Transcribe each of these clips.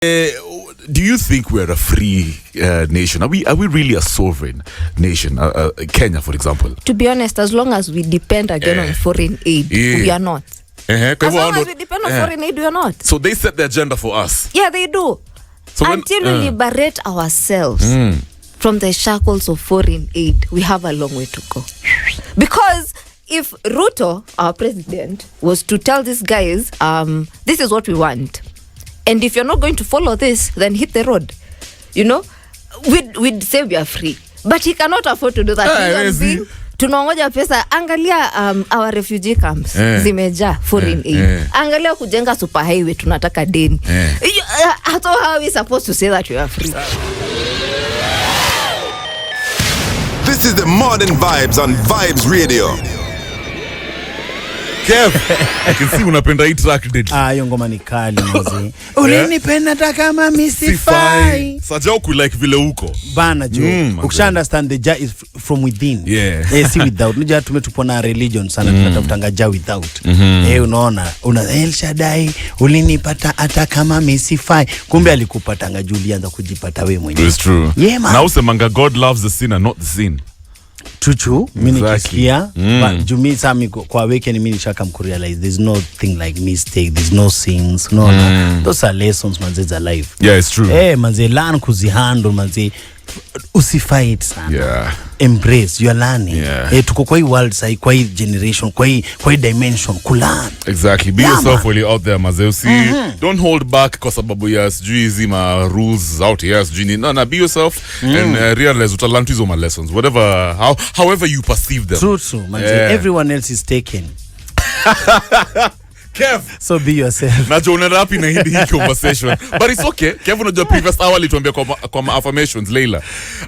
Do you think we're a free nation? Are we really a sovereign nation? Kenya, for example. To be honest, as long as we depend again on foreign aid, we are not. As long as we depend on foreign aid, we are not. So they set the agenda for us. Yeah, they do. So until we liberate ourselves from the shackles of foreign aid, we have a long way to go. Because if Ruto, our president, was to tell these guys, this is what we want, and if you're not going to follow this, then hit the road. You know, we'd say we are free. But he cannot afford to do that. Tunangoja pesa. Angalia our refugee camps zimeja foreign aid. Angalia kujenga super highway tunataka deni. How are we supposed to say that we are free? This is the Modern Vibes on Vibes Radio. Kev, I can see unapenda hii track date. Hiyo ngoma ni kali mzee. Ulinipenda hata kama misifai. Saja uku like vile uko. Bana jo. Ukisha understand the ja is from within. Yeah. See without. Unajua tumetupo na religion sana tunatafutanga ja without. Unaona, El Shaddai ulinipata hata kama misifai. Kumbe alikupatanga juu ulianza kujipata wewe mwenyewe. It's true. Yeah, man. Na usemanga God loves the sinner, not the sin. Chuchu, mimi nikisikia jumi sami kwa weekend mimi nishaka mkurealize there's no thing like mistake, there's no sins, no. Those are lessons manze za life. Yeah, it's true. Manze learn kuzihandle manze, usifight sana. Yeah. Embrace, you are learning. Yeah. Tuko kwa hii world sai, kwa hii generation, kwa hii dimension kulearn. Exactly. Be yourself while you're out there maze. Don't hold back kwa sababu ya sijui hizi ma rules out here sijui. No, be yourself and realize utalearn hizo ma lessons. Whatever, however you perceive them. True, manze. Yeah. Everyone else is taken. Kev, so be yourself. Najo unarapi na hii conversation. But it's okay. Kev, unajua previous hour alituambia kwa affirmations Leila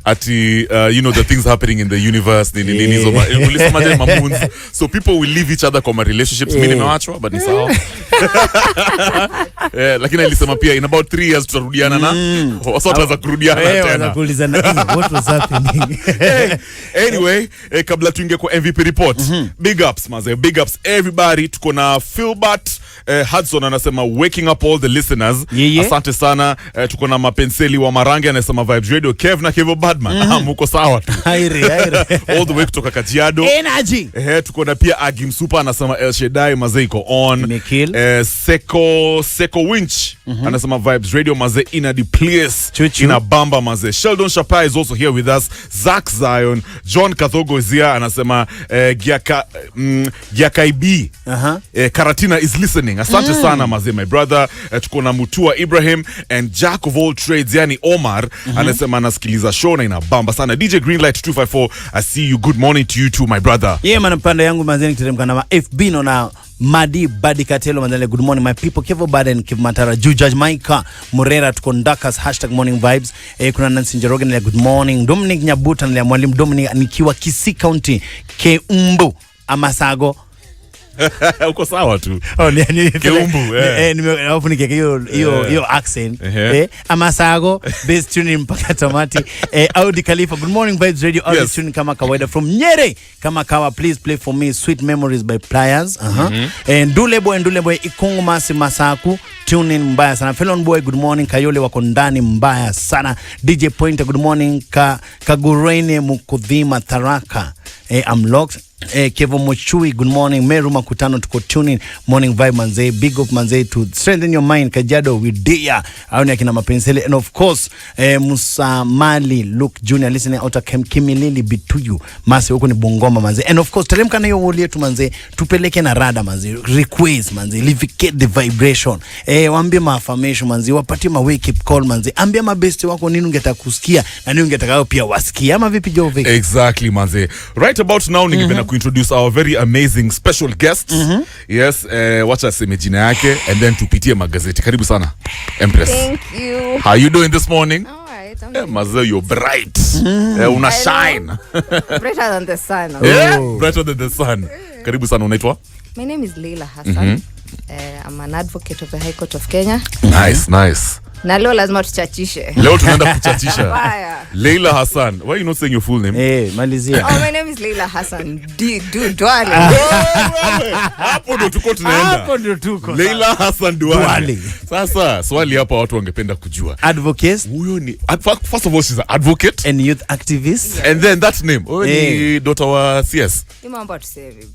ati you know the things happening in the universe nini hizo ulisema je mamoons. So people will leave each other kwa relationships. Mimi nimeachwa but ni sawa. Lakini alisema pia in about 3 years tutarudiana na wasota za kurudiana tena. Wanakuulizana what was happening. Anyway, kabla tuingie kwa MVP report. Big ups maze, big ups everybody. Tuko na Philbert Hudson anasema waking up all the listeners. Asante sana. Tuko na Mapenseli wa Marangi anasema Vibes Radio. Kev na Kevo Badman muko sawa tu. Haire. All the way kutoka Kajiado. Energy. Tuko na pia Agim Super anasema El Shaddai maze iko on. Seko Winch anasema Vibes Radio maze ina the place. Ina bamba maze. Sheldon Shapa is also here with us. Zach Zion. John Kathogo Zia anasema Giakaibi. Karatina is listening. Asante sana maze, my brother. Tuko na Mutua Ibrahim and Jack of all trades yani Omar anasema anasikiliza show na inabamba sana. DJ Greenlight 254, I see you. Good morning to you too, my brother. Yeah man, panda yangu maze nikiteremka na FB no na Madi Badi Katelo mandale. Good morning my people. Kevo Baden Kev Matara Judge Maika Murera tuko Ndakas #morning vibes. Kuna Nancy Njoroge na good morning. Dominic Nyabuta na mwalimu Dominic nikiwa Kisii County Keumbu Amasago. Uko sawa tu. Keumbu. Alafu nikeke hiyo accent. Amasago base tuning mpaka tamati. Audi Khalifa good morning Vibes Radio. Audi tuning kama kawaida from Nyere kama kawa. Please play for me Sweet Memories by Pliers. And Ndulebo Ikungu Masi Masaku tuning mbaya sana. Felon Boy good morning. Kayole wako ndani mbaya sana. DJ Pointer good morning. Kagurene Mukudhima Tharaka. I'm locked. Kevo Mochui good morning. Meru Makutano tuko tuning morning vibe manze. Big up manze to strengthen your mind. Kajiado with Dia aoni akina Mapensele and of course Musa Mali Luke Junior listening out of Kimilili Bituyu Mase huko ni Bungoma manze. And of course teremka na hiyo woli yetu manze, tupeleke na rada manze, request manze, elevate the vibration. Waambie ma affirmation manze, wapatie ma wake up call manze, ambia ma best wako nini ungetaka kusikia na nini ungetaka pia wasikie ama vipi Jove. Exactly manze. Right about now ningependa introduce our very amazing special guests. Yes, watch us jina yake and then tupitie magazeti. Karibu sana Empress. Thank you. How you doing this morning? All right. Maze, you're bright. Una shine. Brighter than the sun. Brighter than the sun. Karibu sana, unaitwa? My name is Leila Hassan. I'm an advocate of the High Court of Kenya. Nice. Na leo lazima tuchachishe. Leo tunaenda kuchachisha. Waya. Leila Hassan. Why are you not saying your full name? Malizia. Oh, my name is Leila Hassan Duale. Hapo ndo tunaenda. Leila Hassan Duale. Sasa swali hapa watu wangependa kujua. Advocate. Huyo ni first of all she's an advocate and youth activist. And then that name. Huyo ni daughter wa CS. Ni mambo tuseme.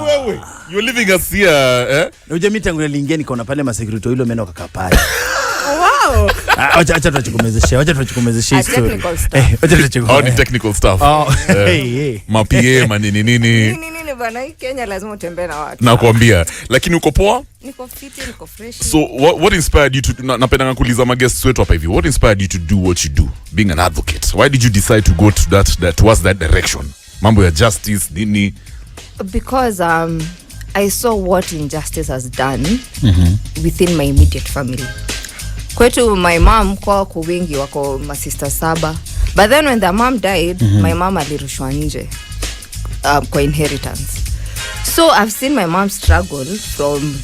Wewe. You're living as here, Unajua tangu niliingia nikaona pale masecurity hilo meno kakapai. Wow. Acha tuchukumezeshe story. Ni technical stuff. Ma PA manini nini bana, Kenya lazima utembee na watu. Nakwambia, lakini uko poa? Niko fit, niko fresh. So what inspired you to napenda kuuliza ma guests wetu hapa hivi. What inspired you to do what you do, being an advocate? Why did you decide to go to towards that direction? Mambo ya justice nini? Because I saw what injustice has done within my immediate family. Kwetu my mom kwa wengi wako ma sister 7. But then when the mom died, my mom alirushwa nje kwa inheritance. So I've seen my mom struggle from,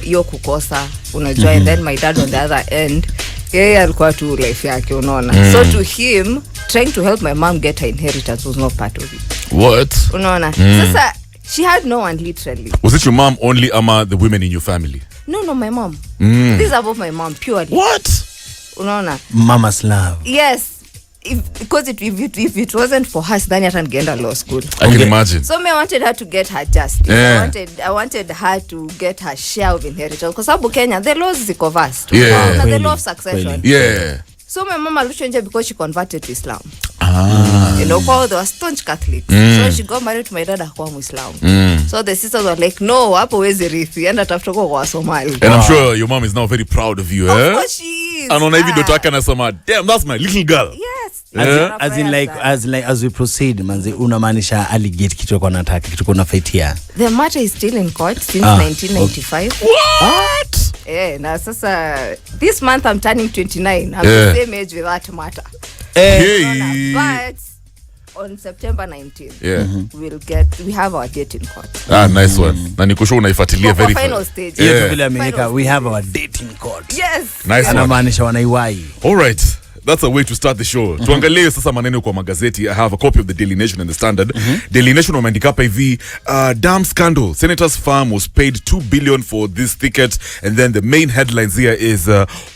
hiyo kukosa, unajua, and then my dad on the other end, yeye alikuwa tu life yake, unaona. So to him, trying to help my mom get her inheritance was not part of it. What? Unaona. Sasa she had no one literally. Was it your mom only ama the women in your family? No, my mom. This is about my mom purely. What? Unaona? Mama's love. Yes. Because if it wasn't for her, then hata ningeenda law school. I can imagine. So I wanted her to get her justice. Yeah. I wanted her to get her share of inheritance. Because Abu Kenya, the laws ziko vast. Yeah. The law of succession. Yeah. So my mama alusha nje because she converted to Islam. Kwa they were staunch Catholics. So she got married to my dad kwa Muslim. So the sisters were like, no, hapo wezi rithi, enda tafuta kwa Somali. And I'm sure your mom is now very proud of you, Of course she is. Anaona hivi ndoto yake anasema, damn, that's my little girl. Yes. As we proceed, manzi, unamaanisha allegate kitu kwa nataka, kitu kwa nafaitia. The matter is still in court since 1995. Okay. What? Na sasa this month I'm turning 29. I'm the same age with that matter. But on September 19th, we have our date in court. Nice one. Na nikusho unaifuatilia very final stage. Vile America, we have our date in court. Yes. Nice one. Anamaanisha wanaiwai. All right. That's a way to start the show. Tuangalie sasa maneno kwa magazeti. I have a copy of the Daily Nation and the Standard. Daily Nation wameandika hapa hivi, damn scandal. Senator's farm was paid 2 billion for this ticket. And then the main headlines here is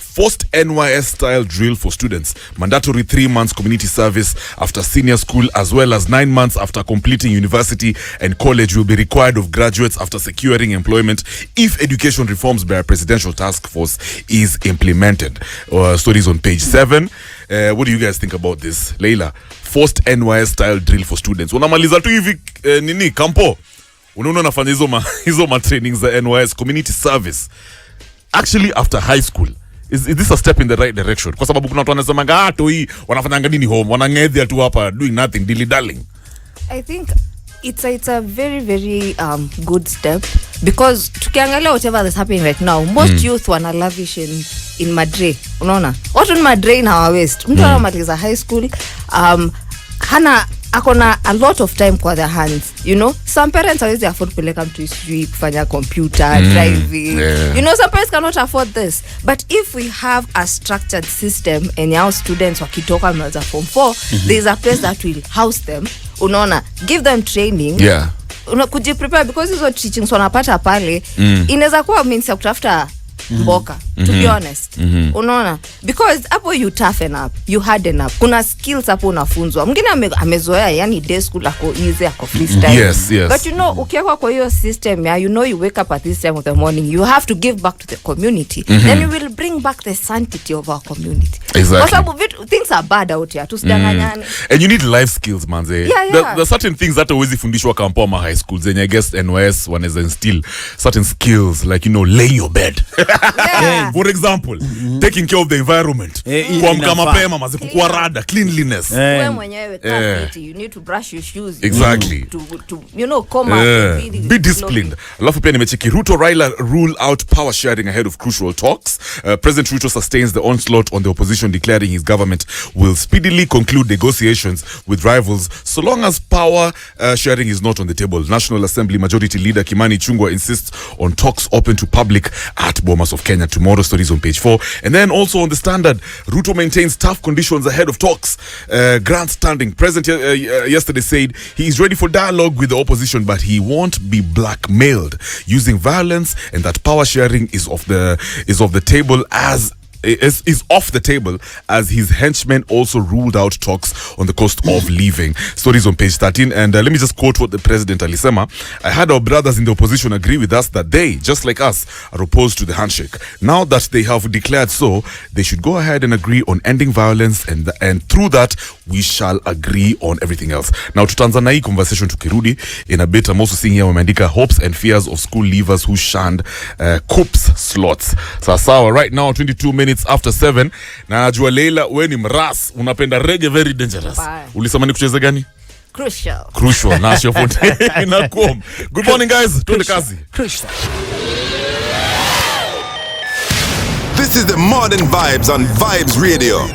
forced NYS style drill for students, mandatory 3 months community service after senior school, as well as 9 months after completing university and college will be required of graduates after securing employment if education reforms by a presidential task force is implemented. Stories on page 7. What do you guys think about this? Leila, forced NYS style drill for students. Unamaliza tu hivi nini kampo, unaona nafanya hizo ma trainings za NYS community service actually after high school. Is this a step in the right direction? Kwa sababu kuna watu wanasema hii wanafanya nini home, wanangedhia tu hapa doing nothing, dilly darling. I think it's a very very good step, because tukiangalia whatever that's happening right now, most youth wana lavish in Madrid. Unaona watu ni Madrid na waste. Mtu anamaliza high school akona a lot of time kwa their hands, some parents hawezi afford kupeleka mtu kufanya computer driving, some parents cannot afford this. But if we have a structured system and our students wakitoka mwanza form 4, there's a place that will house them, unaona, give them training, kujiprepare, because hizo teachings wanapata pale inaweza kuwa means ya kutafuta mboka, to be honest. Unaona, because hapo you toughen up, you harden up, kuna skills hapo unafunzwa. Mwingine amezoea yani day school ako easy, ako freestyle. Yes. But ukiwa kwa hiyo system you wake up at this time of the morning, you have to give back to the community. Then you will bring back the sanctity of our community. Exactly. Kwa sababu things are bad out here, tusidanganyane. And you need life skills, manze. There certain things that always fundishwa kampo ma high schools, and I guess NYS wanaweza instill certain skills like laying your bed. For example, taking care of the environment. Kuamka mapema, maze kukua rada, cleanliness. Wewe mwenyewe you need to brush your shoes. Exactly. To come up, be disciplined. Alafu pia nimecheki Ruto Raila rule out power sharing ahead of crucial talks. President Ruto sustains the onslaught on the opposition, declaring his government will speedily conclude negotiations with rivals so long as power sharing is not on the table. National Assembly Majority Leader Kimani Ichung'wah insists on talks open to public at Bomas of Kenya tomorrow. tomorrow's stories on page 4. And then also on the Standard, Ruto maintains tough conditions ahead of talks. Grandstanding. President yesterday said he is ready for dialogue with the opposition, but he won't be blackmailed using violence, and that power sharing is off the table is off the table, as his henchmen also ruled out talks on the cost of leaving. Stories on page 13. And let me just quote what the president alisema. I had our brothers in the opposition agree with us that they, just like us, are opposed to the handshake. Now that they have declared so, they should go ahead and agree on ending violence, and through that we shall agree on everything else. Now to Tanzania conversation tukirudi in a bit. I'm also seeing here wameandika hopes and fears of school leavers who shunned COOPS slots. Sawa, right now 22 minutes after 7. Na najua Leila, we ni mras, unapenda reggae, very dangerous. Ulisema ni kucheza gani? Crucial. Nasho Fonte inakuom. Good morning guys, tuende kazi. This is the Modern Vibes on Vibes Radio.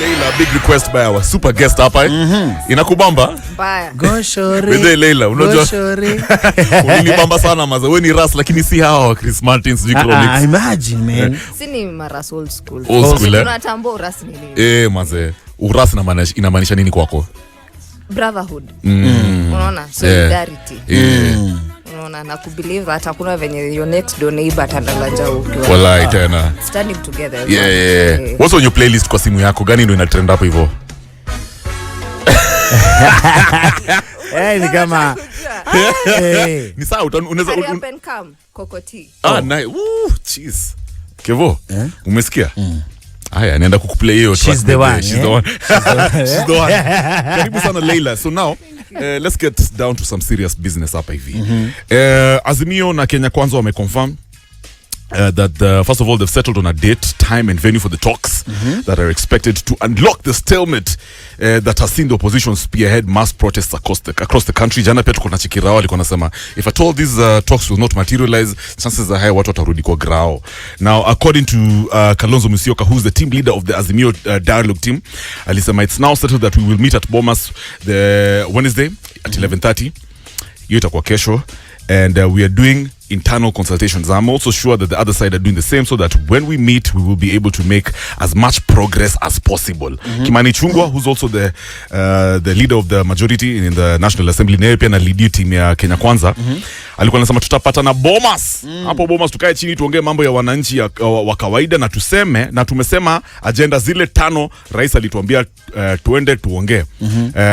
Leila, big request by our super guest hapa inakubamba? Baya. Go shore. Bede Leila, unajua shore. unanibamba sana maza. Wewe ni ras lakini si hawa Chris Martins Vicromix. Imagine man. Sini maras old school. Tunatambua uras ni nini? Maze, uras inamaanisha nini kwako? Brotherhood. Unaona? Solidarity. Unaona, na kubelieve that hakuna venye your next door neighbor atandalanja ukiwa. Wallahi tena. Standing together. Yeah. What's on your playlist kwa simu yako? Gani ndio ina trend hapo hivyo? Ni kama ni sawa, unaweza Kokoti. Nice. Cheese. Kevo, umesikia? Haya, naenda kukuplay hiyo track. She's the one. She's the one. Karibu sana Leila. So now let's get down to some serious business hapa hivi. Azimio na Kenya Kwanza wameconfirm that first of all they've settled on a date, time and venue for the talks that are expected to unlock the stalemate that has seen the opposition spearhead mass protests across the country. Jana pia tuko na Chikirao alikuwa anasema if at all these talks will not materialize, chances are high watu watarudi kwa grao. Now according to Kalonzo Musyoka, who's the team leader of the Azimio dialogue team, alisema it's now settled that we will meet at Bomas the Wednesday at 11:30. Hiyo itakuwa kesho. And we are doing internal consultations. I'm also sure that the other side are doing the same, so that when we meet, we will be able to make as much progress as possible. Kimani Chungwa, who's also the leader of the majority in the National Assembly, naye pia na lead team ya Kenya Kwanza, alikuwa anasema tutapata na Bomas. Hapo Bomas tukae chini tuongee mambo ya wananchi wa kawaida, na tumesema agenda zile 5 rais alituambia tuende tuongee.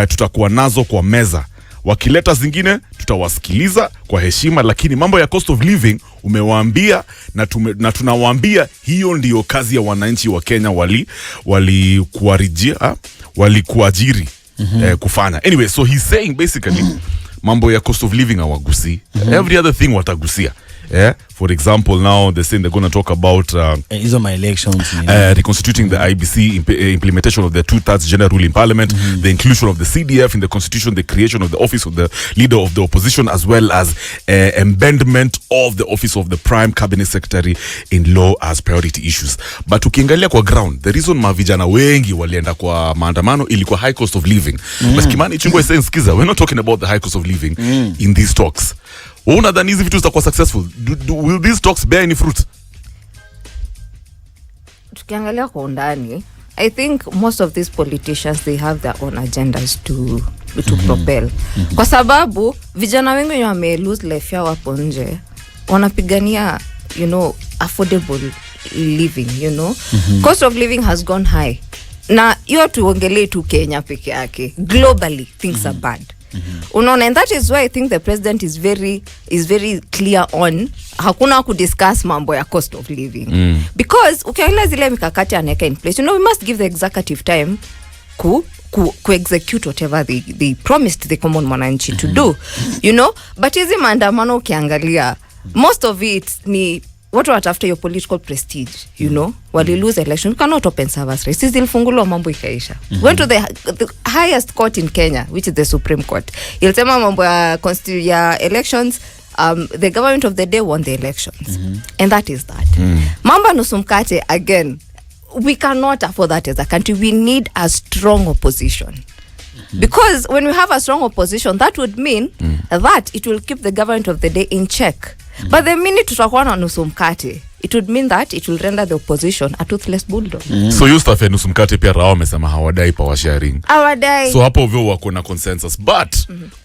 Tutakuwa nazo kwa meza. Wakileta zingine tutawasikiliza kwa heshima, lakini mambo ya cost of living umewaambia, na tunawaambia hiyo ndio kazi ya wananchi wa Kenya walikuajiri kufanya. Anyway, so he's saying basically mambo ya cost of living hawagusi. Every other thing watagusia. For example, now they're saying they're going to talk about my elections, reconstituting the IBC, implementation of the 2/3 gender rule in parliament, the inclusion of the CDF in the constitution, the creation of the office of the leader of the opposition, as well as amendment of the office of the prime cabinet secretary in law as priority issues. But ukiangalia kwa ground, the reason mavijana wengi walienda kwa maandamano ilikuwa high cost of living. But Kimani Chungwa is saying, skiza, we're not talking about the high cost of living in these talks. Unadhani hizi vitu zitakuwa successful? Will these talks bear any fruit? Tukiangalia kwa undani, I think most of these politicians, they have their own agendas to propel. Kwa sababu vijana wengi wame lose life yao hapo nje, wanapigania affordable living, cost of living has gone high. Na hiyo tuongelee tu Kenya peke yake, globally things are bad. Unaona, and that is why I think the president is very clear on hakuna kudiscuss mambo ya cost of living. Because ukiangalia zile mikakati anaweka in place, we must give the executive time ku execute whatever they promised the common mwananchi to do, but hizi maandamano ukiangalia most of it ni watu watafuta your political prestige, wali lose election. You cannot open service race. Sisi zilifunguliwa mambo ikaisha. Went to the highest court in Kenya, which is the Supreme Court. Ilisema mambo ya elections, the government of the day won the elections. And that is that. Mambo nusu mkate, again, we cannot afford that as a country. We need a strong opposition. Because when we have a strong opposition, that would mean that it will keep the government of the day in check. But the minute tutakuwa na nusu mkate, it would mean that it will render the opposition a toothless bulldog. So you stuff ya nusu mkate pia Rao amesema hawadai power sharing. Hawadai. So hapo vyo wako na consensus. But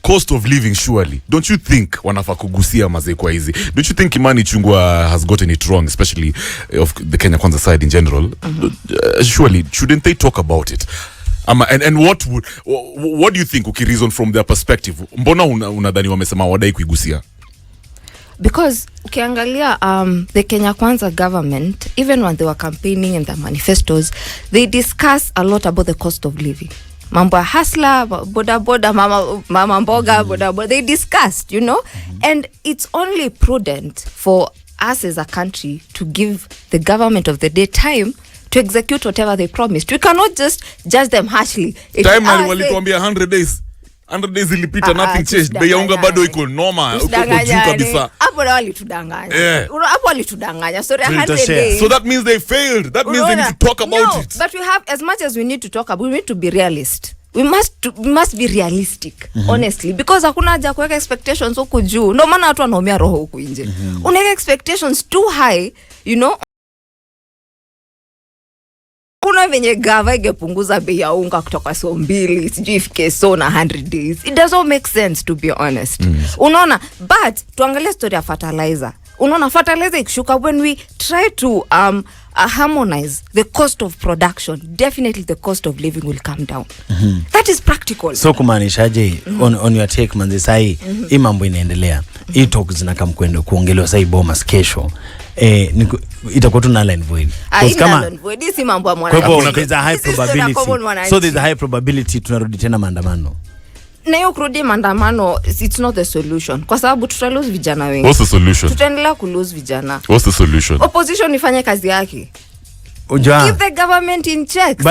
cost of living surely, don't you think wanafaa kugusia mazee kwa hizi? Don't you think Kimani Ichung'wah has gotten it wrong, especially of the Kenya Kwanza side in general? Surely, shouldn't they talk about it? And what do you think, reason from their perspective? Mbona unadhani wamesema hawadai kuigusia? Because ukiangalia the Kenya Kwanza government, even when they were campaigning in their manifestos, they discuss a lot about the cost of living. Mambo ya hasla, boda mama mboga, boda, they discussed, you know, and it's only prudent for us as a country to give the government of the day time to execute whatever they promised. We cannot just judge them harshly. Time walituambia 100 days. 100 days ilipita, nothing changed. Bei ya unga bado iko noma, uko juu kabisa. Hapo walitudanganya. Hapo walitudanganya. Sorry, 100 days. So that means they failed. That means they need to talk about it. But we have, as much as we need to talk about, we need to be realist. We must be realistic, honestly, because hakuna haja kuweka expectations huku juu. Ndio maana watu wanaumia roho huku nje. Unaweka expectations too high, you know. Kuna venye gava ingepunguza bei ya unga kutoka so 2 sijui ifike so na 100 days. It doesn't make sense, to be honest. Unaona, but tuangalie story ya fertilizer. Unaona, fertilizer ikishuka, when we try to harmonize the cost of production, definitely the cost of living will come down. That is practical. So kumaanishaje on your take manzi sai hii mambo inaendelea. Hii talks zinakam kwenda kuongelewa sai Bomas kesho. Itakuwa tu null and void. Kama si mambo ya mwana. Kwa hivyo there's a high probability. So there's a high probability tunarudi tena maandamano. Na hiyo kurudi maandamano, it's not the solution. Kwa sababu tutalose vijana wengi. What's the solution? Tutaendelea kulose vijana. What's the solution? Opposition ifanye kazi yake. Keep the government in check.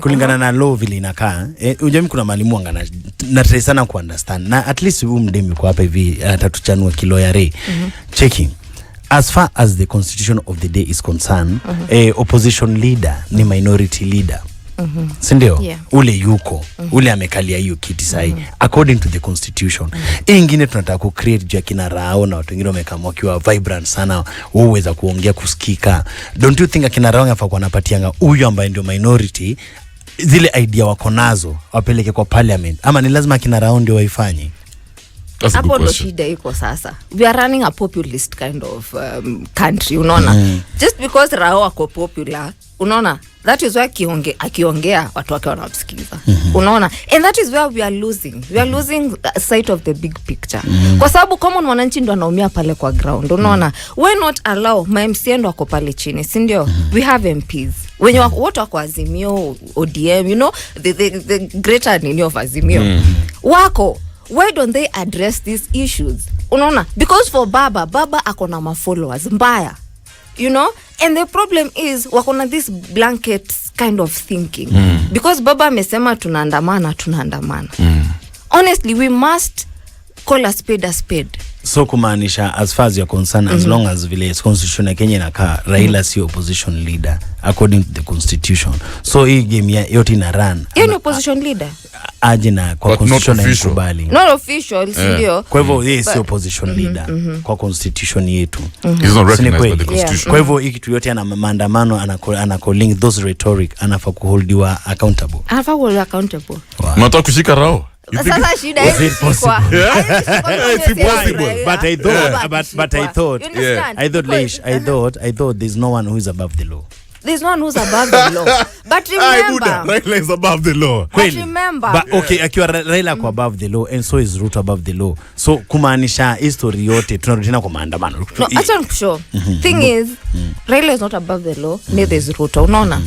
Kulingana na law vile inakaa. Unajua kuna mwalimu anga na try sana ku understand. Na at least mdemi kwa hapa hivi atatuchanua kiloyare. Checking. As far as the constitution of the day is concerned, opposition leader ni minority leader. Sindio? Yeah. Ule yuko, ule amekalia hiyo kiti sahi according to the constitution. Ingine tunataka ku create juu ya kina Rao na watu wengine wamekamwa kiwa vibrant sana, uweza kuongea kusikika. Don't you think akina Rao yafaa kuwa napatianga huyu ambaye ndio minority zile idea wako nazo wapeleke kwa parliament, ama ni lazima akina Rao ndio waifanye? Hapo ndo shida iko sasa. We are running a populist kind of country, unaona. Just because Rao ako popular, unaona, that is why akiongea watu wake wanamsikiza. Unaona, and that is where we are losing sight of the big picture. Kwa sababu common mwananchi ndo anaumia pale kwa ground, unaona. Why not allow MCA ndo wako pale chini, si ndio? We have MPs wenye watu wako Azimio, ODM, you know, the greater nini of Azimio wako. Why don't they address these issues? Unaona, because for Baba akona ma followers mbaya, you know, and the problem is wakona this blanket kind of thinking. Because Baba amesema tunaandamana. Honestly, we must call a spade a spade. So kumaanisha, as far as you're concerned, as long as vile constitution ya Kenya inakaa, Raila si opposition leader according to the constitution. So hii game yote ina run. Yeye ni opposition leader. Aje na kwa constitution haikubali. Not official, ndio. Kwa hivyo yeye si opposition leader kwa constitution yetu. He's not recognized by the constitution. Kwa hivyo hii kitu yote ana maandamano, ana calling those rhetoric, anafaa kuholdiwa accountable. Unataka kushika Rao? Sasa shida hizi it's impossible. I thought there's no one who is above the law. There's no one who's above the law. But remember, Raila is above the law. But remember. But okay, akiwa Raila kwa above the law and so is Ruto above the law. So kumaanisha history yote tunarudi tena kwa maandamano. No, I'm sure. Thing is, Raila is not above the law, neither is Ruto. Unaona?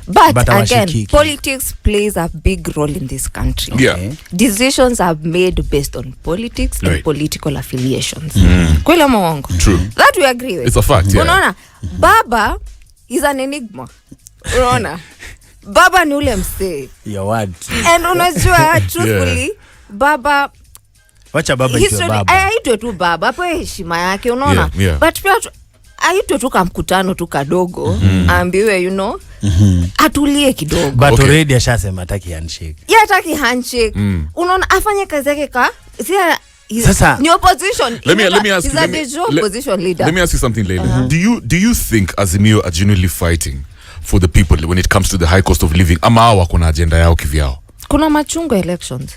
But again, politics plays a big role in this country. Yeah. Decisions are made based on politics and political affiliations. Kweli ama uongo? True. That we agree with. It's a fact, yeah. Unaona? Baba is an enigma. Unaona? Baba ni ule msee. Your word. And unajua, truthfully, Baba... Wacha Baba ito Baba. Aitwe tu Baba, hapo heshima yake, unaona? But pia aitwe tu kamkutano tu kadogo, ambiwe, you know, atulie kidogo. But already ashasema hataki handshake. Yeah, hataki handshake. Unaona, afanye kazi yake Sasa, new opposition. Let me ask he's you. a opposition leader. Let me ask you something, Leila. Do you think Azimio are genuinely fighting for the people when it comes to the high cost of living? Ama hawa kuna agenda yao kivyao? Kuna machungo elections.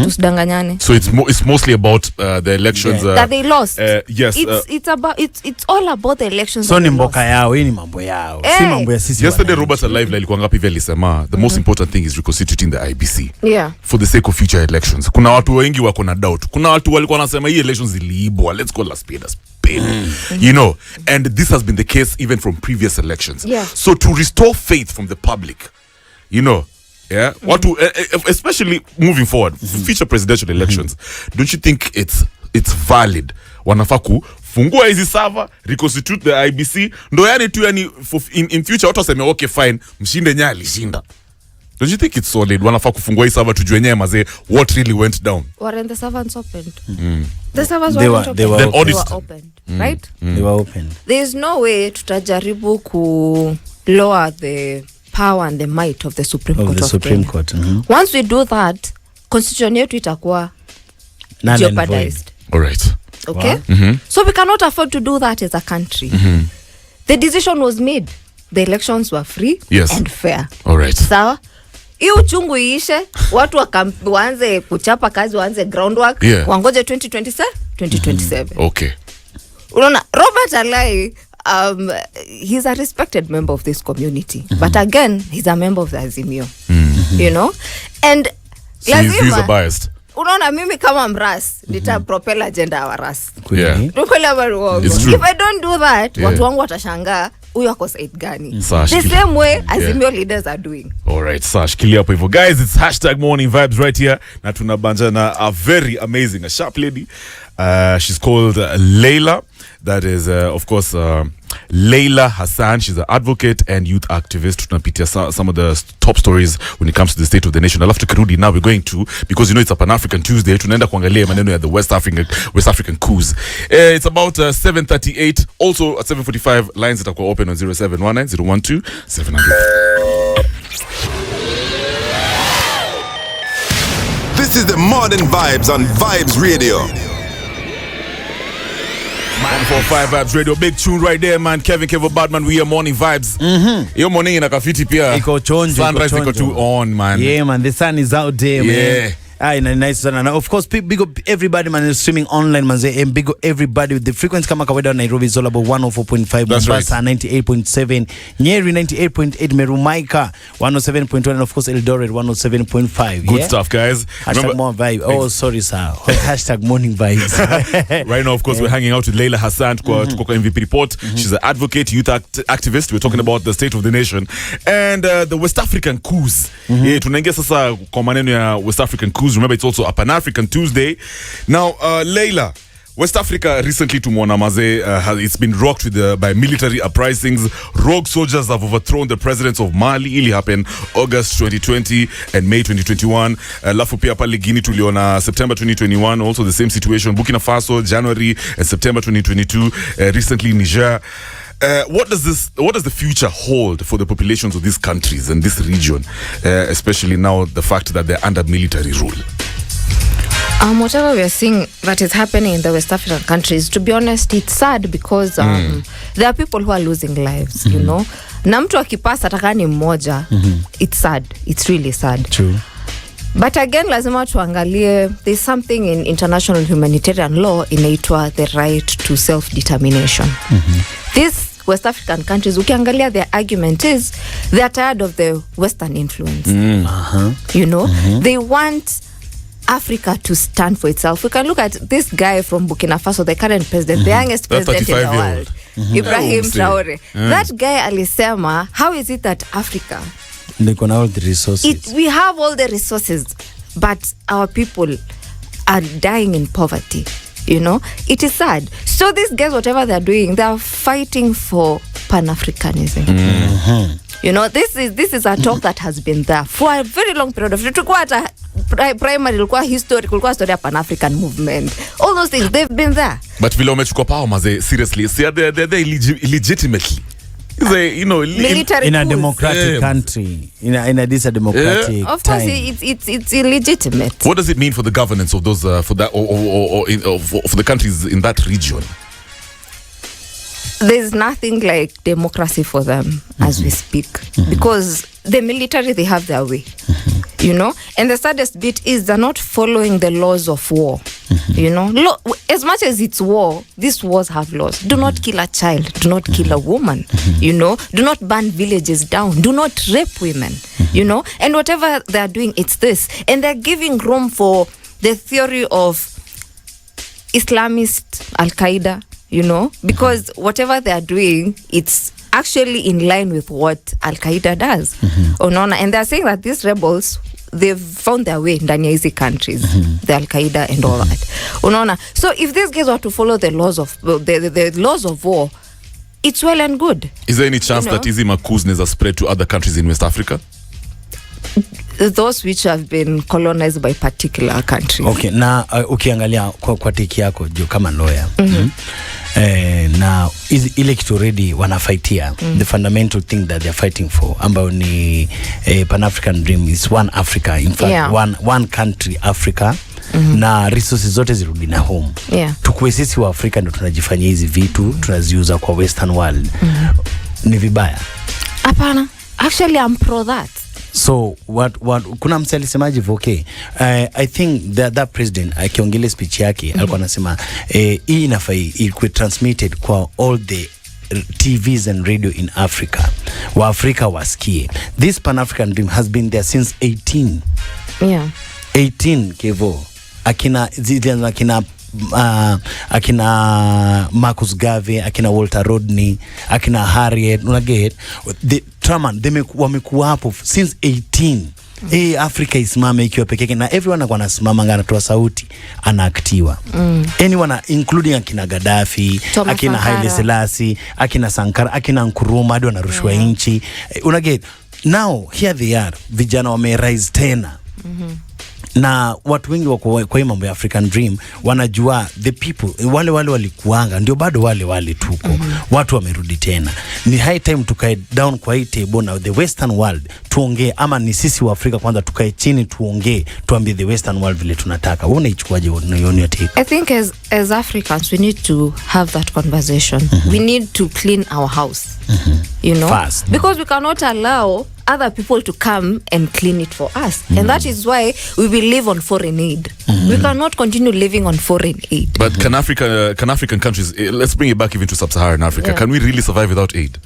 Tusidanganyane. So it's mostly about the elections that they lost. Yes. It's all about the elections. So ni mboka yao, hii ni mambo yao. Si mambo ya sisi. Yesterday Robert Alive alikuwa ngapi vile alisema the most important thing is reconstituting the IBC. Yeah. For the sake of future elections. Kuna watu wengi wako na doubt. Kuna watu walikuwa wanasema hii elections ziliibwa. Let's call a spade a spade. You know, and this has been the case even from previous elections. Yeah. So to restore faith from the public, you know, yeah, what to especially moving forward, future presidential elections, don't you think it's valid? Wanafaa kufungua hizi server, reconstitute the IBC, ndo yani tu yani in future watu waseme okay fine, mshinde nya alishinda. Don't you think it's solid? Wanafaa kufungua hii server tujue nyewe maze what really went down. Weren't the servants opened? The servers They weren't were opened. Then They were opened, right? They were open. There is no way tutajaribu ku lower the power and the might of the Supreme Court of Supreme Kenya. Court. Once we do that, constitution yetu itakuwa Null and jeopardized. All right. Okay? Wow. So we cannot afford to do that as a country. The decision was made. The elections were free Yes. and fair. All right. Sawa? Hii uchungu iishe, watu waanze kuchapa kazi, waanze groundwork, Yeah. wangoje 2027. Okay. Unaona, Robert Alai, he's a respected member of this community. But again, he's a member of the Azimio. You know? And So his views are biased. unaona mimi kama mras, nita propel agenda ya waras. Yeah. Ukweli ama uongo? It's true. If I don't do that, Yeah. watu wangu watashangaa, huyu ako side gani? Sash, The kili- same way Azimio leaders are doing. All right, Sash, kilia hapo hivyo. Guys, it's #morning vibes right here. Na tunabanja na a very amazing, a sharp lady. She's called LEILA. That is, of course, LEILA Hassan. She's an advocate and youth activist. Tunapitia some of the top stories when it comes to the state of the nation. Alafu tukirudi now, we're going to, because you know it's a Pan-African Tuesday, tunaenda kuangalia maneno ya the West African coups. It's about 7:38. Also at 7:45, lines zitakuwa open on 0719-012-700. This is the Modern Vibes on Vibes Radio. 945 Vibes Radio, big tune right there, man. Kevo Badman, we are morning vibes. Yo morning in a kafiti pia. Iko chonjo, Sunrise iko iko too on, man. Yeah, man, the sun is out there, Yeah. man. Nice sana. And of course, big up everybody, man, is streaming online, man. And big up everybody with the frequency kama kawaida. Nairobi is all about 104.5, That's Mombasa right. 98.7, Nyeri 98.8, Merumaika 107.1, and of course Eldoret 107.5. Good yeah? stuff, guys. Hashtag more vibe. Oh, sorry, sir. Hashtag morning vibes. Right now, of course, we're hanging out with LEILA Hassan. Tuko kwa MVP report. She's an advocate, youth activist. We're talking about the state of the nation and the West African coups. Yeah, tunaingia sasa kwa maneno ya West African coups. Remember, it's also a Pan-African Tuesday. Now, LEILA, West Africa recently tumeona maze, it's been rocked with by military uprisings. Rogue soldiers have overthrown the presidents of Mali. Ili happened August 2020 and May 2021. Lafu pia pale Guinea tuliona September 2021. Also the same situation. Burkina Faso, January and September 2022. Recently Niger. What does the future hold for the populations of these countries and this region, especially now the fact that they're under military rule? Whatever we are seeing that is happening in the West African countries, to be honest, it's sad because there are people who are losing lives, you know. Na mtu akipasa atakani mmoja, it's sad. It's really sad. True. But again, lazima tuangalie, there's something in international humanitarian law inaitwa the right to self-determination. These West African countries, ukiangalia, their argument is they are tired of the Western influence. You know, they want Africa to stand for itself. We can look at this guy from Burkina Faso, the current president, the youngest That president in the 35-year-old. world, Ibrahim Yeah, Traore. That guy alisema, how is it that Africa, They can all the resources. we have all the resources, but our people are dying in poverty? You know, it is sad. So these guys, whatever they're doing, they're fighting for Pan-Africanism. You know, this is a talk that has been there for a very long period of time. Primary, history, story of Pan-African movement. All those things, they've been there. But vile wamechukua power maze, seriously, they're there illegitimately. military in a coups. democratic country, in a democratic Of course, time. it's illegitimate. What does it mean for the governance of those for that for the countries in that region? There's nothing like democracy for them as we speak, because the military, they have their way, and the saddest bit is they're not following the laws of war. As much as it's war, these wars have laws. Do not kill a child, do not kill a woman, do not burn villages down, do not rape women, and whatever they're doing, it's this, and they're giving room for the theory of Islamist Al-Qaeda, because whatever they are doing, it's actually in line with what Al-Qaeda does. And they're saying that these rebels, they've found their way in hizi countries, the Al-Qaeda and all that. So if these guys were to follow the laws of the laws of war, it's well and good. Is there any chance that hizi makuzi are spread to other countries in West Africa? Those which have been colonized by particular countries. Okay, na ukiangalia kwa tiki yako juu kama lawyer. Na ile kitu already wanafaitia, the fundamental thing that they're fighting for, ambao ni Pan-African dream, is one Africa, in fact, one country Africa. Na resources zote zirudi na home. Tukue sisi wa Afrika ndo tunajifanyia hizi vitu, tunaziuza kwa western world. Ni vibaya? Hapana, actually I'm pro that. So what kuna msali alisemaje voke, I think that president akiongele speech yake alikuwa anasema hii inafai ikuwe transmitted kwa all the TVs and radio in Africa, wa Africa wasikie. This Pan-African dream has been there since 18 kevo, akina Marcus Garvey, akina Walter Rodney, akina Harriet, unaget the Truman, wamekuwa hapo since 18. Africa isimame ikiwa peke yake, na everyone anakuwa anasimama ngana toa sauti, anaaktiwa. Anyone including akina Gaddafi, akina Haile Selassie, akina Sankara, akina Nkrumah, hadi wanarushwa inchi. Unaget, now here they are, vijana wame rise tena. Na watu wengi wako kwa hii mambo ya African dream wanajua the people wale walikuanga ndio bado wale tuko. Watu wamerudi tena. Ni high time tukae down kwa hii table na the western world tuongee, ama ni sisi wa Afrika kwanza tukae chini tuongee, tuambie the western world vile tunataka. Wewe unaichukuaje unaiona take? I think as Africans we need to have that conversation. We need to clean our house. Fast. Because we cannot allow other people to come and clean it for us. And that is why we will live on foreign aid. We cannot continue living on foreign aid. But can African countries, let's bring it back even to sub-Saharan Africa, can we really survive without aid?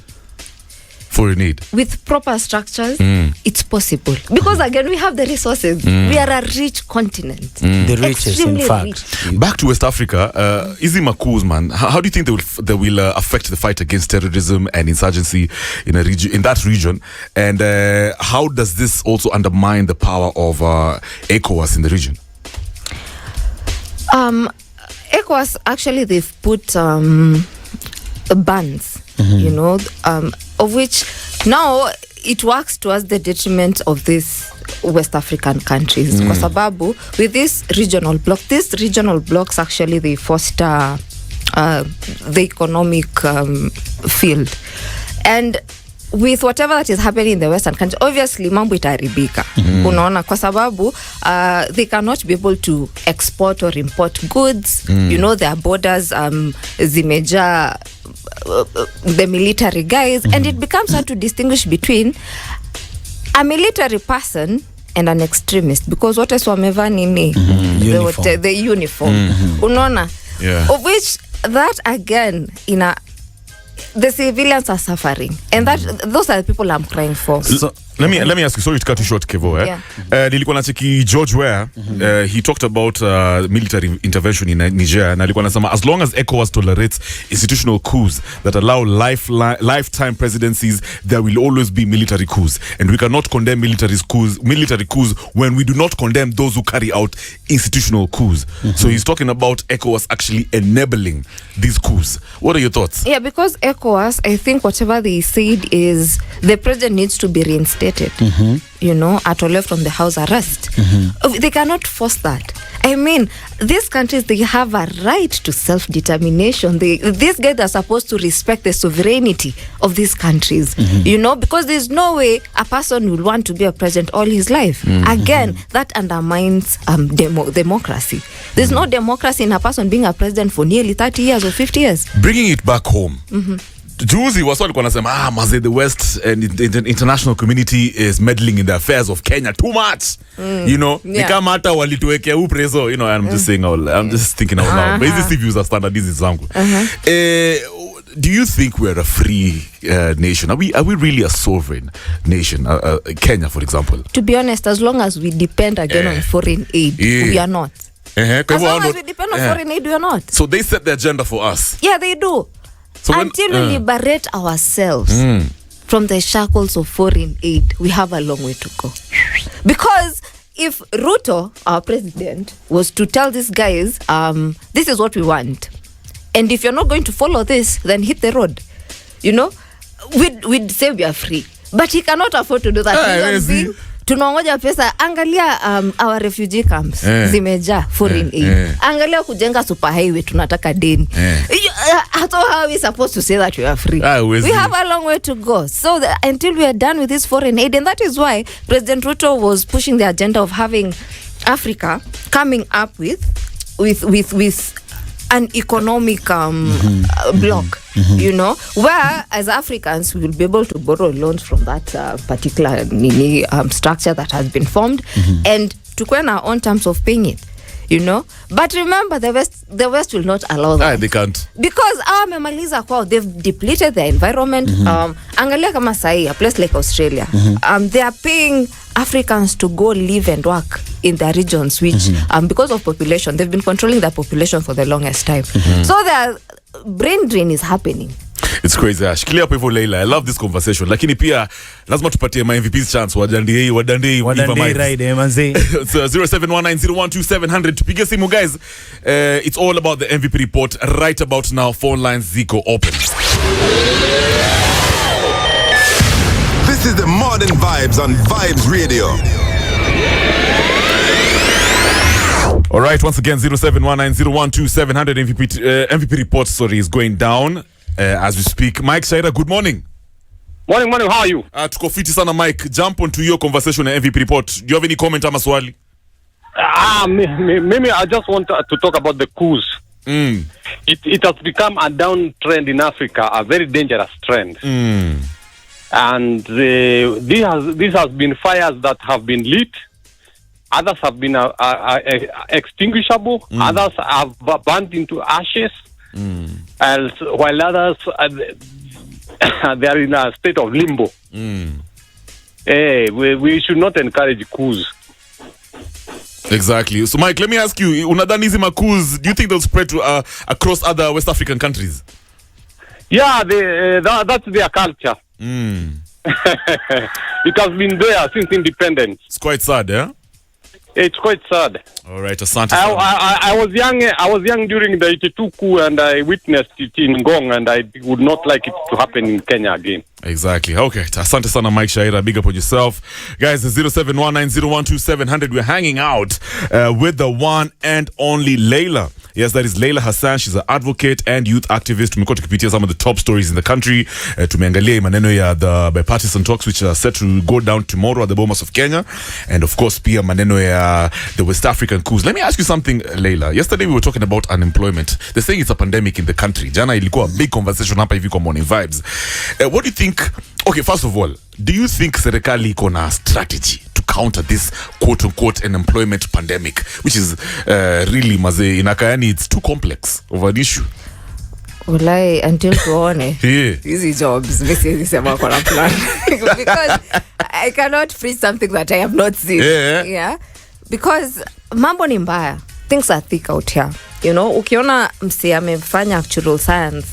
Foreign aid? With proper structures, it's possible. Because again, we have the resources. We are a rich continent. The richest, in fact. Rich. Back to West Africa, Izzy Makus, man, how do you think they will affect the fight against terrorism and insurgency in that region? And how does this also undermine the power of ECOWAS in the region? ECOWAS, actually, they've put bans, of which now it works towards the detriment of these West African countries. Kwa sababu with these regional blocks actually they foster the economic field. And with whatever that is happening in the Western country, obviously mambo itaharibika. Unaona, kwa sababu they cannot be able to export or import goods. Their borders zimeja the military guys, and it becomes hard to distinguish between a military person and an extremist, because what is wameva nini the uniform. Unaona, of which that again the civilians are suffering, and those are the people I'm crying for. So let me ask you, sorry to cut you short, Kevo. Nilikuwa nacheki George Weah, he talked about military intervention in Niger, na alikuwa anasema as long as ECOWAS tolerates institutional coups that allow lifetime presidencies, there will always be military coups, and we cannot condemn military coups when we do not condemn those who carry out institutional coups. So he's talking about ECOWAS actually enabling these coups. What are your thoughts? Yeah, because ECOWAS, I think whatever they said is the president needs to be reinstated. reinstated, you know, atolewe from the house arrest. They cannot force that. I mean, these countries, they have a right to self-determination. These guys are supposed to respect the sovereignty of these countries, you know, because there's no way a person will want to be a president all his life. Again, that undermines democracy. There's no democracy in a person being a president for nearly 30 years or 50 years. Bringing it back home. Juzi waswali kwa nasema maze the West and the international community is meddling in the affairs of Kenya too much. You know, ni kama hata walituwekea upreso, you know, I'm just saying I'm just thinking out loud. But these views are standardizi zangu. Do you think we're a free nation? Are we really a sovereign nation? Kenya, for example. To be honest, as long as we depend again on foreign aid, we are not. As long as we depend on foreign aid, we are not. So they set the agenda for us. Yeah, they do. So until we liberate ourselves from the shackles of foreign aid, we have a long way to go. Because if Ruto, our president, was to tell these guys, this is what we want, and if you're not going to follow this, then hit the road, you know, we'd say we are free. But he cannot afford to do that. Tunangoja pesa. Angalia our refugee camps zimeja foreign aid. Angalia kujenga super highway, tunataka deni. How are we supposed to say that we are free? We have a long way to go. So until we are done with this foreign aid, and that is why President Ruto was pushing the agenda of having Africa coming up with an economic block, you know, where as Africans we will be able to borrow loans from that particular structure that has been formed, and to earn our own terms of paying it, you know. But remember, the West will not allow that. They can't, because our memaliza kwao, they've depleted their environment. Angalia kama sahi, a place like Australia, they are paying Africans to go live and work in their regions, which because of population, they've been controlling their population for the longest time. So their brain drain is happening. It's crazy. Shikilia hapo hivyo Leila. I love this conversation. Lakini pia lazima tupatie my MVP's chance. Wadandei ride manzi. So 0719012700 tupige simu guys. It's all about the MVP report right about now. Phone lines ziko open. This is the Modern Vibes on Vibes Radio. All right, once again 0719012700 MVP report is going down as we speak. Mike Shaira, good morning. Morning, how are you? Tuko fiti sana Mike. Jump onto your conversation on MVP report. Do you have any comment ama swali? Maybe I just want to talk about the coups. It has become a downtrend in Africa, a very dangerous trend. And this has been fires that have been lit. Others have been extinguishable. Others have burnt into ashes. While others they are in a state of limbo. We should not encourage coups. Exactly. So Mike, let me ask you, unadhani hizi coups, do you think they'll spread to across other West African countries? Yeah, that's their culture. It has been there since independence. It's quite sad, yeah? It's quite sad. All right, asante. I was young during the 82 coup, and I witnessed it in Ngong, and I would not like it to happen in Kenya again. Exactly. Okay. Asante sana Mike Shaira. Big up on yourself. Guys, 0719012700. We're hanging out with the one and only Leila. Yes, that is Leila Hassan. She's an advocate and youth activist. Tumekuwa tukipitia some of the top stories in the country. Tumeangalia maneno ya the bipartisan talks which are set to go down tomorrow at the Bomas of Kenya. And of course, pia maneno ya the West African coups. Let me ask you something, Leila. Yesterday we were talking about unemployment. They're saying it's a pandemic in the country. Jana ilikuwa a big conversation hapa hivi kwa Morning Vibes. What do you think? Okay, first of all, do you think serikali iko na strategy to counter this quote-unquote unemployment pandemic, which is really maze inakayani, it's too complex of an issue? Ulai, until tuone easy jobs mimi sema kwa plan because I cannot freeze something that I have not seen. Yeah, because mambo ni mbaya, things are thick out here, you know. Ukiona msi amefanya actual science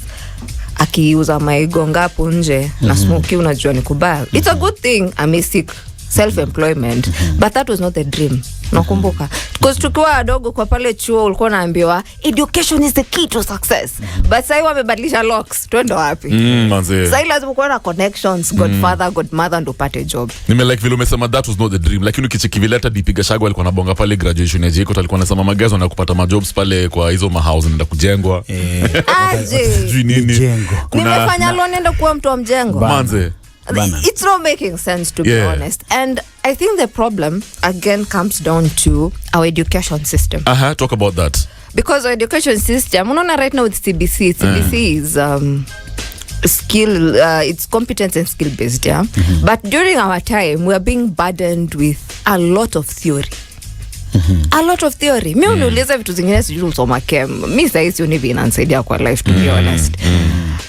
akiuza maigonga hapo nje na smoke, unajua ni kubaya. It's a good thing I may seek self-employment, but that was not the dream Nakumbuka. Because tukiwa wadogo kwa pale chuo ulikuwa unaambiwa education is the key to success. But sasa wamebadilisha locks. Twende wapi? Manze. Sasa lazima kuwa na connections, godfather, godmother ndo upate job. Like vile umesema that was not the dream. Lakini ukicheki vile hata Dipiga Shago alikuwa anabonga pale graduation ya Jiko, alikuwa anasema magazo na kupata majobs pale kwa hizo mahouse nenda kujengwa. Aje. Nini? Nimefanya loan nenda kuwa mtu wa mjengo. Manze. It's not making sense to be honest. And I think the problem again comes down to our education system. Talk about that. Because our education system, unaona right now with CBC is skill, it's competence and skill based, yeah. But during our time, we are being burdened with a lot of theory. A lot of theory. Mi uniuliza vitu zingine sijui usoma kem. Mi saisi univi inansaidia kwa life, to be honest.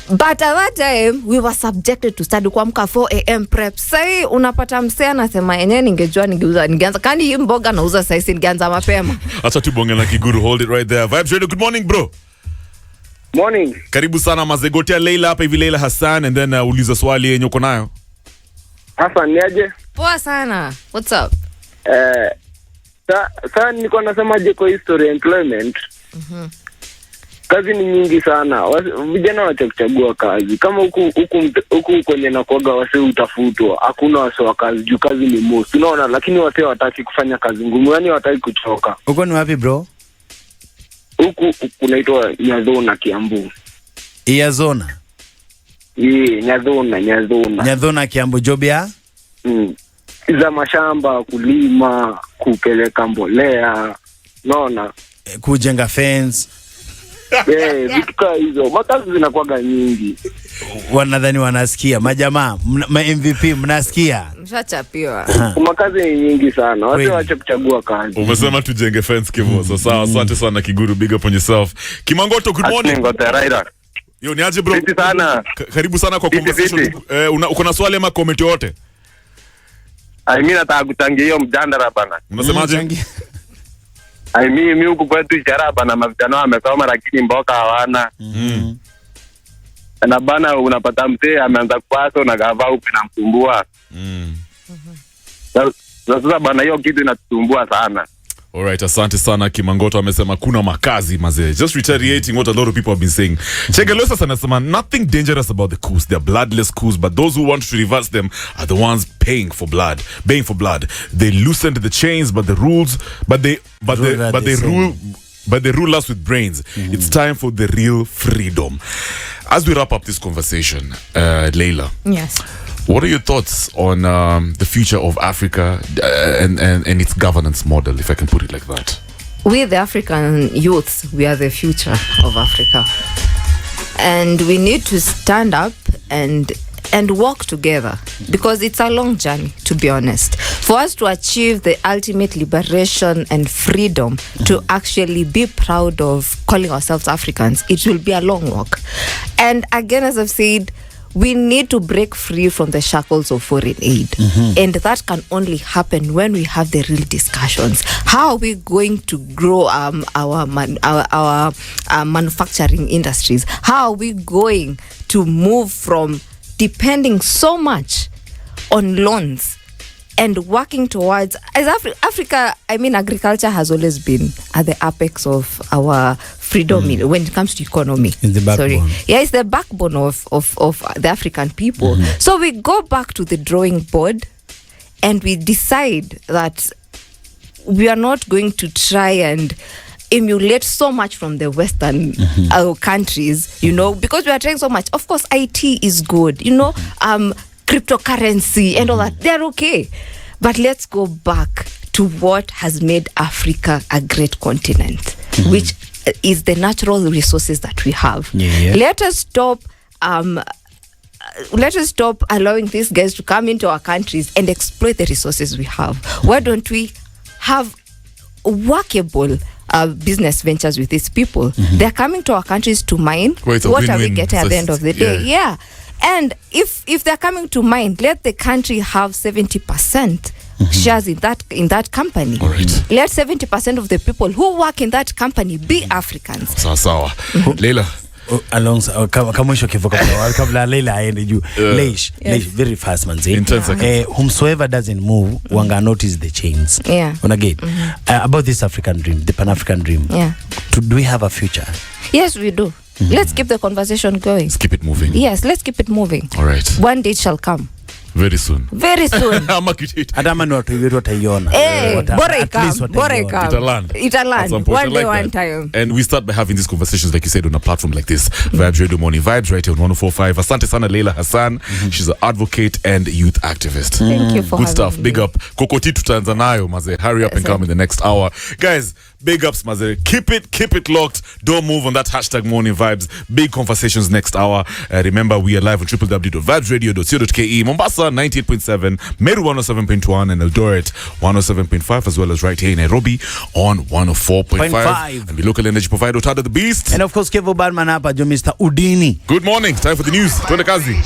But at that time, we were subjected to study kuamka 4 a.m. prep. Sai unapata msee anasema enyewe ningejua ningeanza. Kani hii mboga nauza saisi ningeanza mapema. Acha tubonge na Kiguru, hold it right there. Vibes Radio, good morning bro. Morning. Karibu sana mazegotea Leila hapa hivi, Leila Hassan, and then uliza swali yenye uko nayo. Hassan niaje? Poa sana. What's up? Sasa niko nasema je kwa history employment. Kazi ni nyingi sana. Vijana wacha kuchagua kazi. Kama huku kwenye nakuaga wase utafutwa. Hakuna wase wa kazi. Juu kazi ni most. Unaona, lakini wase wataki kufanya kazi ngumu. Yaani wataki kuchoka. Uko ni wapi bro? Huku kunaitwa Nyadhona Kiambu. Iyazona? Nyadhona Kiambu, job ya? Za mashamba, kulima, kupeleka mbolea. Unaona? Kujenga fence. Vitu kama hizo. Makazi zinakuwaga nyingi. Wanadhani wanasikia. Majamaa, MVP mnasikia? Mshachapiwa. Makazi ni nyingi sana. Watu waache kuchagua kazi. Umesema tujenge fence Kivo. So sawa, asante sana Kiguru, big up on yourself. Kimangoto, good morning. Ngote Raila. Yo, niaje bro? Asante sana. Karibu sana kwa conversation. Uko na swali ama comment yote? Mimi nataka kuchangia hiyo mjandala bana. Unasemaje? Mimi huku kwetu ishara bana, mavijana wamesoma lakini mboka hawana. Na bana unapata mzee ameanza kupasa na gava upi na msumbua. Sasa bana hiyo kitu inatusumbua sana. Alright, asante sana Kimangoto amesema kuna makazi mazee. Just reiterating what a lot of people have been saying. Chegelosa anasema nothing dangerous about the coups. They're bloodless coups, but those who want to reverse them are the ones baying for blood. They loosened the chains, but the rules, but they rule us with brains. It's time for the real freedom. As we wrap up this conversation, Leila. Yes. What are your thoughts on the future of Africa and its governance model, if I can put it like that? We, the African youths, we are the future of Africa. And we need to stand up and walk together, because it's a long journey, to be honest. For us to achieve the ultimate liberation and freedom, to actually be proud of calling ourselves Africans, it will be a long walk. And again, as I've said, we need to break free from the shackles of foreign aid. And that can only happen when we have the real discussions. How are we going to grow our manufacturing industries? How are we going to move from depending so much on loans and working towards, as Africa, I mean, agriculture has always been at the apex of our freedom when it comes to economy. It's the backbone. Yeah, it's the backbone of the African people. So we go back to the drawing board and we decide that we are not going to try and emulate so much from the Western countries, you know, because we are trying so much. Of course, IT is good, you know, cryptocurrency and all that, they're okay. But let's go back to what has made Africa a great continent, which is the natural resources that we have. Let us stop allowing these guys to come into our countries and exploit the resources we have. Why don't we have workable business ventures with these people? They're coming to our countries to mine. What are we getting at the end of the day? Yeah. And if they're coming to mine, let the country have 70% shares in that company. Right. Let 70% of the people who work in that company be Africans. Sawa. Leila, alongside kama mwisho kivuka kabla Leila aende juu. Leish very fast man. In 10 seconds. Whomsoever doesn't move wanga notice the chains. Again, about this African dream, the Pan-African dream. Do we have a future? Yes, we do. Let's keep the conversation going. Let's keep it moving. Yes, let's keep it moving. All right. One day it shall come. Very soon. Very soon. Adama ni watu wetu wataiona. Bora ikam. Italand. One day, one time. And we start by having these conversations, like you said, on a platform like this. Vibes Radio Morning Vibes, right here on 104.5. Asante sana Leila Hassan. She's an advocate and youth activist. Thank you for good having stuff. me. Big up. Kokoti tutaanza nayo, maze. Hurry up and come in the next hour. Guys, big ups, maze. Keep it locked. Don't move on that hashtag Morning Vibes. Big conversations next hour. Remember, we are live on www.vibesradio.co.ke. Mombasa 98.7, Meru 107.1, and Eldoret 107.5, as well as right here in Nairobi on 104.5. And the local energy provider, Tada the Beast. And of course, Kevo Badman hapa, Mr. Udini. Good morning. Time for the news. Twende kazi.